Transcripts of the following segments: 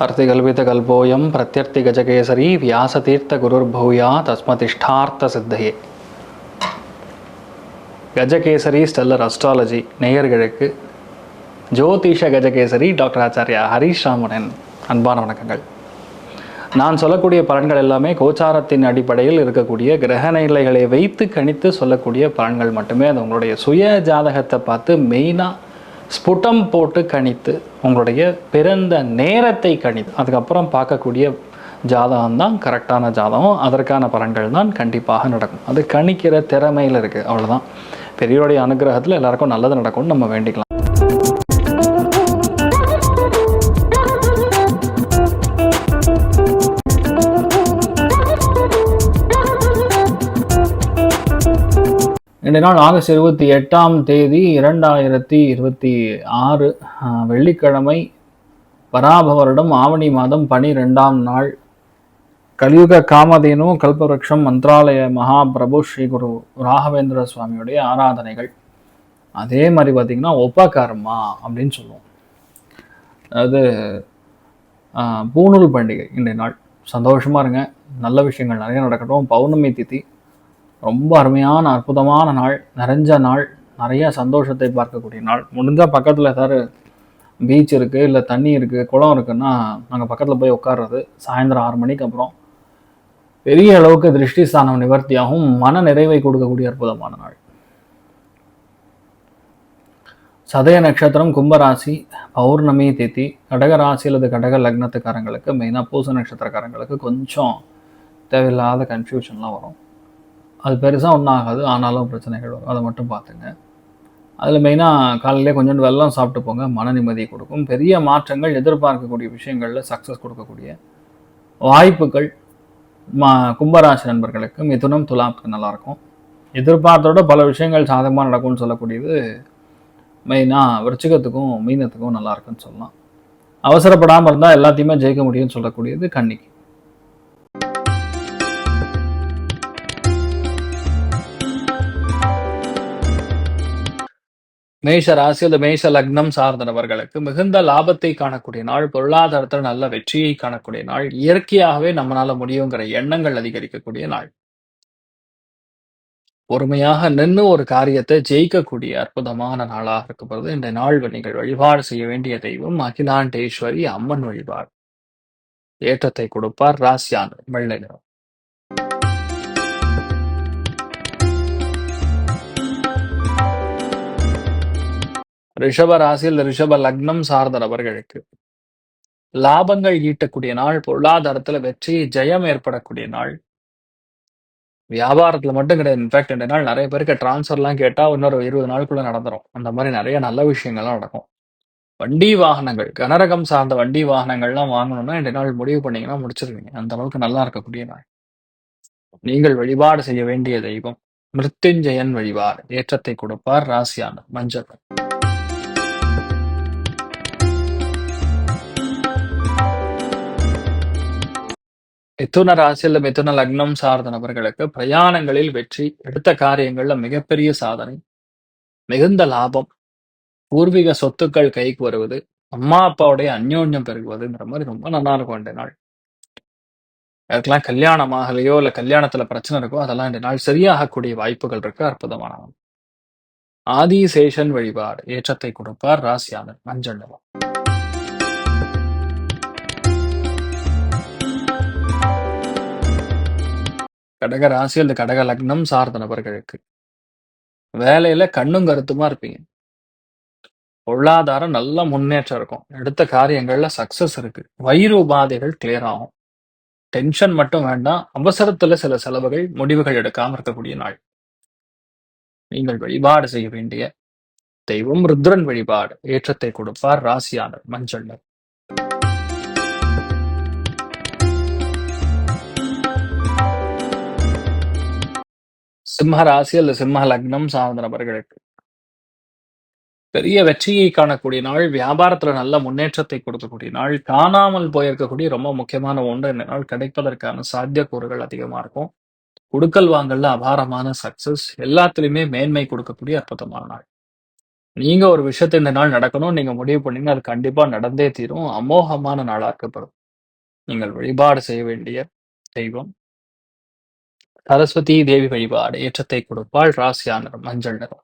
अर्तिकल्पितकल्पोऽयं प्रत्यर्तिगजकेसरी व्यासतीर्थगुरुर्भूया தஸ்மதிஷ்டார்த்த Gajakesari stellar astrology நேயர்களுக்கு ஜோதிஷ Gajakesari doctor Acharya Harish ராமனின் அன்பான வணக்கங்கள். நான் சொல்லக்கூடிய பலன்கள் எல்லாமே கோச்சாரத்தின் அடிப்படையில் இருக்கக்கூடிய கிரக நிலைகளை வைத்து கணித்து சொல்லக்கூடிய பலன்கள் மட்டுமே. அது உங்களுடைய சுய ஜாதகத்தை பார்த்து மெயினாக ஸ்புட்டம் போட்டு கணித்து உங்களுடைய பிறந்த நேரத்தை கணித்து அதுக்கப்புறம் பார்க்கக்கூடிய ஜாதகம் தான் கரெக்டான ஜாதகம். அதற்கான பலன்கள் தான் கண்டிப்பாக நடக்கும். அது கணிக்கிற திறமையில் இருக்குது, அவ்வளோதான். பெரியவருடைய அனுகிரகத்தில் எல்லாருக்கும் நல்லது நடக்கும்னு நம்ம வேண்டிக்கலாம். இன்றைய நாள் ஆகஸ்ட் 28ஆம் தேதி 2026 வெள்ளிக்கிழமை, வராப வருடம் ஆவணி மாதம் 12ஆம் நாள். கலியுக காமதேனு கல்பவருஷம் மந்திராலய மகாபிரபு ஸ்ரீ குரு ராகவேந்திர சுவாமியுடைய ஆராதனைகள். அதே மாதிரி பார்த்திங்கன்னா உபகர்மா அப்படின்னு சொல்லுவோம். அதாவது பூணூல் பண்டிகை. இன்றைய நாள் சந்தோஷமாக இருங்க, நல்ல விஷயங்கள் நிறைய நடக்கட்டும். பௌர்ணமி திதி ரொம்ப அருமையான அற்புதமான நாள், நிறைஞ்ச நாள், நிறைய சந்தோஷத்தை பார்க்கக்கூடிய நாள். முடிஞ்சால் பக்கத்தில் ஏதாவது பீச் இருக்குது, இல்லை தண்ணி இருக்குது, குளம் இருக்குன்னா நாங்கள் பக்கத்தில் போய் உட்கார்றது. சாயந்தரம் 6 மணிக்கு அப்புறம் பெரிய அளவுக்கு திருஷ்டி ஸ்தானம் நிவர்த்தியாகவும் மன நிறைவை கொடுக்கக்கூடிய அற்புதமான நாள். சதய நட்சத்திரம், கும்பராசி, பௌர்ணமி திதி, கடகராசி அல்லது கடக லக்னத்துக்காரங்களுக்கு, மெயினாக பூச நட்சத்திரக்காரங்களுக்கு கொஞ்சம் தேவையில்லாத கன்ஃபியூஷன்லாம் வரும். அது பெருசாக ஒன்றும் ஆகாது, ஆனாலும் பிரச்சனைகள் வரும். அதை மட்டும் பார்த்துங்க. அதில் மெயினாக காலையிலே கொஞ்சோண்டு வெல்லம் சாப்பிட்டு போங்க, மன நிம்மதியை கொடுக்கும். பெரிய மாற்றங்கள், எதிர்பார்க்கக்கூடிய விஷயங்களில் சக்ஸஸ் கொடுக்கக்கூடிய வாய்ப்புகள் கும்பராசி நண்பர்களுக்கு, மிதுனம், துலாமுக்கு நல்லாயிருக்கும். எதிர்பார்த்தோட பல விஷயங்கள் சாதகமாக நடக்கும்னு சொல்லக்கூடியது மெயினாக விருச்சிகத்துக்கும் மீனத்துக்கும் நல்லாயிருக்குன்னு சொல்லலாம். அவசரப்படாமல் இருந்தால் எல்லாத்தையுமே ஜெயிக்க முடியும்னு சொல்லக்கூடியது கன்னிக்கு. மேஷ ராசி அல்லது மேஷ லக்னம் சார்ந்தவர்களுக்கு மிகுந்த லாபத்தை காணக்கூடிய நாள், பொருளாதாரத்தில் நல்ல வெற்றியை காணக்கூடிய நாள், இயற்கையாகவே நம்மளால முடியுங்கிற எண்ணங்கள் அதிகரிக்கக்கூடிய நாள். பொறுமையாக நின்று ஒரு காரியத்தை ஜெயிக்கக்கூடிய அற்புதமான நாளாக இருக்கப்படுது இந்த நாள். நீங்கள் வழிபாடு செய்ய வேண்டிய தெய்வம் அகிலாண்டேஸ்வரி அம்மன் வழிபாடு. ஏற்றத்தை கொடுப்பார். ராசியான வெள்ளை நிறம். ரிஷப ராசியில் ரிஷப லக்னம் சார்ந்த நபர்களுக்கு லாபங்கள் ஈட்டக்கூடிய நாள், பொருளாதாரத்துல வெற்றி ஜெயம் ஏற்படக்கூடிய நாள். வியாபாரத்துல மட்டும் கிடையாது, இன்ஃபேக்ட் இந்த நாள் நிறைய பேருக்கு டிரான்ஸ்ஃபர்லாம் கேட்டா இன்னொரு 20 நாளுக்குள்ள நடந்துரும். அந்த மாதிரி நிறைய நல்ல விஷயங்கள்லாம் நடக்கும். வண்டி வாகனங்கள், கனரகம் சார்ந்த வண்டி வாகனங்கள்லாம் வாங்கணும்னா இந்த நாள் முடிவு பண்ணீங்கன்னா முடிச்சிருவீங்க. அந்த அளவுக்கு நல்லா இருக்கக்கூடிய நாள். நீங்கள் வழிபாடு செய்ய வேண்டிய தெய்வம் மிருத்யுஞ்சயன் வழிபாடு. ஏற்றத்தை கொடுப்பார். ராசியான மஞ்சள். மிதுன ராசி அல்ல மிதுன லக்னம் சார்ந்த நபர்களுக்கு பிரயாணங்களில் வெற்றி, எடுத்த காரியங்கள்ல மிகப்பெரிய சாதனை, மிகுந்த லாபம், பூர்வீக சொத்துக்கள் கைக்கு வருவது, அம்மா அப்பாவுடைய அந்யோன்யம் பெருகுவதுங்கிற மாதிரி ரொம்ப நல்லா இருக்கும் இந்த நாள். அதுக்கெல்லாம் கல்யாணம் ஆகலையோ இல்ல கல்யாணத்துல பிரச்சனை இருக்கோ அதெல்லாம் இந்த நாள் சரியாகக்கூடிய வாய்ப்புகள் இருக்கு. அற்புதமான ஆதிசேஷன் வழிபாடு. ஏற்றத்தை கொடுப்பார். ராசியான மஞ்சள் நிறம். கடக ராசி அல்லது கடக லக்னம் சார்ந்த நபர்களுக்கு வேலையில கண்ணும் கருத்துமா இருப்பீங்க. பொருளாதாரம் நல்ல முன்னேற்றம் இருக்கும். எடுத்த காரியங்கள்ல சக்சஸ் இருக்கு. வயிறு உபாதைகள் கிளியர் ஆகும். டென்ஷன் மட்டும் வேண்டாம். அவசரத்துல சில செலவுகள், முடிவுகள் எடுக்காம இருக்கக்கூடிய நாள். நீங்கள் வழிபாடு செய்ய வேண்டிய தெய்வம் ருத்ரன் வழிபாடு. ஏற்றத்தை கொடுப்பார். ராசியான மஞ்சள். சிம்ம ராசி அல்லது சிம்ம லக்னம் சார்ந்த நபர்களுக்கு பெரிய வெற்றியை காணக்கூடிய நாள், வியாபாரத்துல நல்ல முன்னேற்றத்தை கொடுக்கக்கூடிய நாள், காணாமல் போயிருக்கக்கூடிய ரொம்ப முக்கியமான ஒன்று இந்த நாள் கிடைப்பதற்கான சாத்தியக்கூறுகள் அதிகமா இருக்கும். குடுக்கல் வாங்கல்ல அபாரமான சக்சஸ், எல்லாத்துலயுமே மேன்மை கொடுக்கக்கூடிய அற்புதமான நாள். நீங்க ஒரு விஷயத்த இந்த நாள் நடக்கணும்னு நீங்க முடிவு பண்ணீங்கன்னா, அது கண்டிப்பா நடந்தே தீரும். அமோகமான நாளா இருக்கப்பெறும். நீங்கள் வழிபாடு செய்ய வேண்டிய தெய்வம் சரஸ்வதி தேவி வழிபாடு ஏற்றத்தை கொடுப்பாள். ராசியா நிறம் மஞ்சள் நிறம்.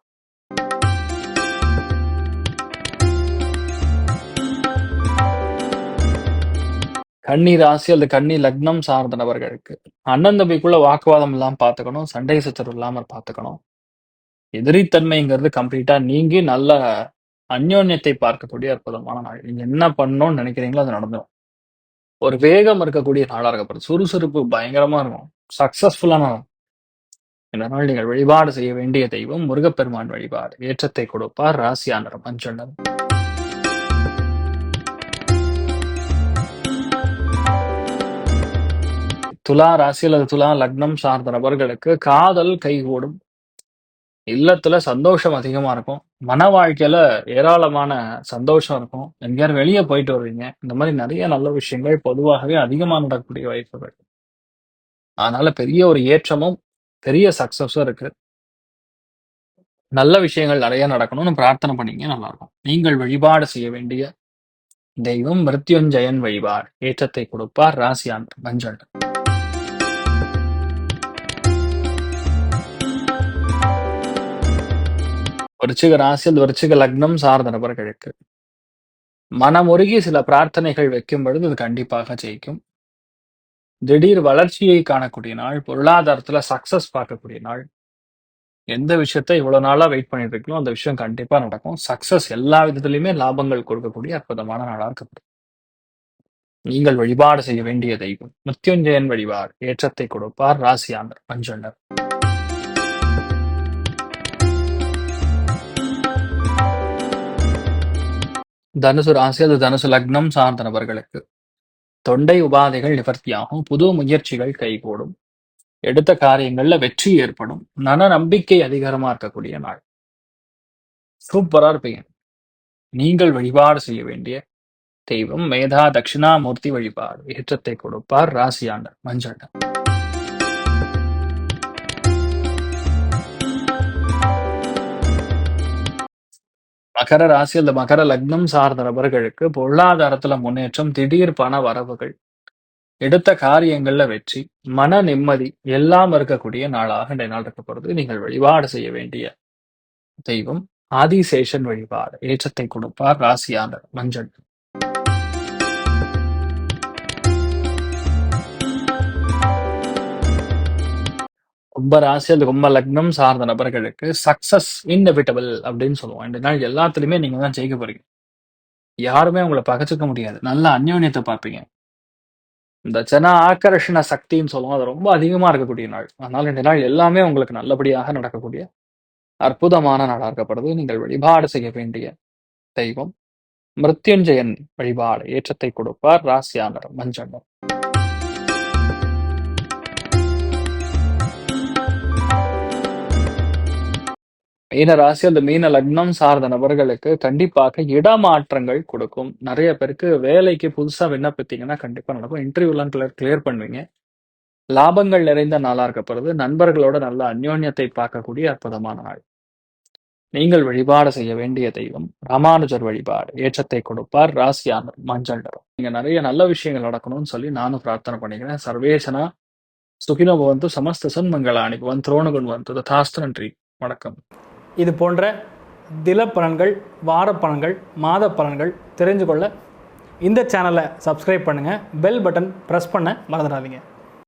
கன்னி ராசி அல்லது கன்னி லக்னம் சார்ந்த நபர்களுக்கு அண்ணன் தம்பிக்குள்ள வாக்குவாதம் இல்லாம பார்த்துக்கணும். சண்டை சச்சரவு இல்லாம பார்த்துக்கணும். எதிரித்தன்மைங்கிறது கம்ப்ளீட்டா நீங்கி நல்ல அந்யோன்யத்தை பார்க்கக்கூடிய அற்புதமான நாள். நீங்க என்ன பண்ணணும்னு நினைக்கிறீங்களோ அது நடந்துரும். ஒரு வேகம் இருக்கக்கூடிய நாளா இருக்கப்படுது. சுறுசுறுப்பு பயங்கரமா இருக்கும். சக்சஸ்ஃபுல்லான நாள். இந்த நாள் நீங்கள் வழிபாடு செய்ய வேண்டிய தெய்வம் முருகப்பெருமான் வழிபாடு ஏற்றத்தை கொடுப்பார். ராசியா நிறம் மஞ்சள் நிறம். துலா ராசி அல்லது துலா லக்னம் சார்ந்த நபர்களுக்கு காதல் கைகூடும். இல்லத்துல சந்தோஷம் அதிகமா இருக்கும். மன வாழ்க்கையில ஏராளமான சந்தோஷம் இருக்கும். எங்கேயாவது வெளிய போயிட்டு வருவீங்க. இந்த மாரி நெறைய நல்ல விஷயங்கள் பொதுவாகவே அதிகமா நடக்கக்கூடிய வாய்ப்புகள். அதனால பெரிய ஒரு ஏற்றமும், பெரிய சக்சஸும் இருக்கு. நல்ல விஷயங்கள் நெறைய நடக்கணும்னு பிரார்த்தனை பண்ணீங்க நல்லாருக்கும். நீங்கள் வழிபாடு செய்ய வேண்டிய தெய்வம் மிருத்யுஞ்சயன் வழிபாடு ஏற்றத்தை கொடுப்பார். ராசியா நிறம் மஞ்சள். விருச்சிக ராசி அல்லது விருச்சிக லக்னம் சார்ந்த நபர்களுக்கு மனமுருகி சில பிரார்த்தனைகள் வைக்கும் பொழுது அது கண்டிப்பாக ஜெயிக்கும். திடீர் வளர்ச்சியை காணக்கூடிய நாள். பொருளாதாரத்துல சக்சஸ் பார்க்கக்கூடிய நாள். எந்த விஷயத்த இவ்வளவு நாளா வெயிட் பண்ணிட்டு இருக்கீங்களோ அந்த விஷயம் கண்டிப்பா நடக்கும். சக்சஸ் எல்லா விதத்திலுமே லாபங்கள் கொடுக்கக்கூடிய அற்புதமான நாளா இருக்கப்படுது. நீங்கள் வழிபாடு செய்ய வேண்டிய தெய்வம் மிருத்யுஞ்சயன் வழிபாடு ஏற்றத்தை கொடுப்பார். ராசியா நிறம் மஞ்சள் நிறம். தனுசு ராசி அல்லது தனுசு லக்னம் சார்ந்த நபர்களுக்கு தொண்டை உபாதைகள் நிவர்த்தியாகும். புது முயற்சிகள் கைகூடும். எடுத்த காரியங்கள்ல வெற்றி ஏற்படும். நம்பிக்கை அதிகாரமா இருக்கக்கூடிய நாள். சூப்பரா இருப்பீங்க. நீங்கள் வழிபாடு செய்ய வேண்டிய தெய்வம் மேதா தட்சிணாமூர்த்தி வழிபாடு ஏற்றத்தை கொடுப்பார். ராசியாண்டர் மஞ்சள் நிறம். மகர ராசி அல்லது மகர லக்னம் சார்ந்த நபர்களுக்கு பொருளாதாரத்துல முன்னேற்றம், திடீர் பண வரவுகள், எடுத்த காரியங்கள்ல வெற்றி, மன நிம்மதி எல்லாம் இருக்கக்கூடிய நாளாக இந்த நாள் இருக்கப்படுது. நீங்கள் வழிபாடு செய்ய வேண்டிய தெய்வம் ஆதிசேஷன் வழிபாடு ஏற்றத்தை கொடுப்பார். ராசியாண்டர் மஞ்சள். கும்ப ராசி அல்லது கும்ப லக்னம் சார்ந்த நபர்களுக்கு சக்சஸ் இன்எவிட்டபிள் அப்படின்னு சொல்லுவோம். இந்த நாள் எல்லாத்துலயுமே நீங்க தான் ஜெயிக்க போறீங்க. யாருமே உங்களை பகச்சுக்க முடியாது. நல்ல அந்யோன்யத்தை பார்ப்பீங்க. இந்த ஜன ஆக்கர்ஷண சக்தின்னு சொல்லுவோம். அது ரொம்ப அதிகமா இருக்கக்கூடிய நாள். அதனால இந்த நாள் எல்லாமே உங்களுக்கு நல்லபடியாக நடக்கக்கூடிய அற்புதமான நாளா இருக்கப்படுது. நீங்கள் வழிபாடு செய்ய வேண்டிய தெய்வம் மிருத்யுஞ்சயன் வழிபாடு ஏற்றத்தை கொடுப்பார். ராசியா நிறம் மஞ்சள் நிறம். மீன ராசி அல்லது மீன லக்னம் சார்ந்த நபர்களுக்கு கண்டிப்பாக இடமாற்றங்கள் கொடுக்கும். நிறைய பேருக்கு வேலைக்கு புதுசா விண்ணப்பித்தீங்கன்னா கண்டிப்பா நடக்கும். இன்டர்வியூலாம் கிளியர் பண்ணுவீங்க. லாபங்கள் நிறைந்த நாளா இருக்கப்படுது. நண்பர்களோட நல்ல அந்யோன்யத்தை பார்க்கக்கூடிய அற்புதமான நாள். நீங்கள் வழிபாடு செய்ய வேண்டிய தெய்வம் ராமானுஜர் வழிபாடு ஏற்றத்தை கொடுப்பார். ராசியான மஞ்சள் நிறம். நீங்க நிறைய நல்ல விஷயங்கள் நடக்கணும்னு சொல்லி நானும் பிரார்த்தனை பண்ணிக்கிறேன். சர்வேசனா சுகினோ பவந்து சமஸ்த சன்மங்களானி பவன் துரோணகுன் வந்து ததாஸ்து. நன்றி, வணக்கம். இது போன்ற தில பலன்கள், வார பலன்கள், மாத பலன்கள் தெரிஞ்சு கொள்ள இந்த சேனலை சப்ஸ்கிரைப் பண்ணுங்கள். பெல் பட்டன் ப்ரெஸ் பண்ண மறந்துடாதீங்க.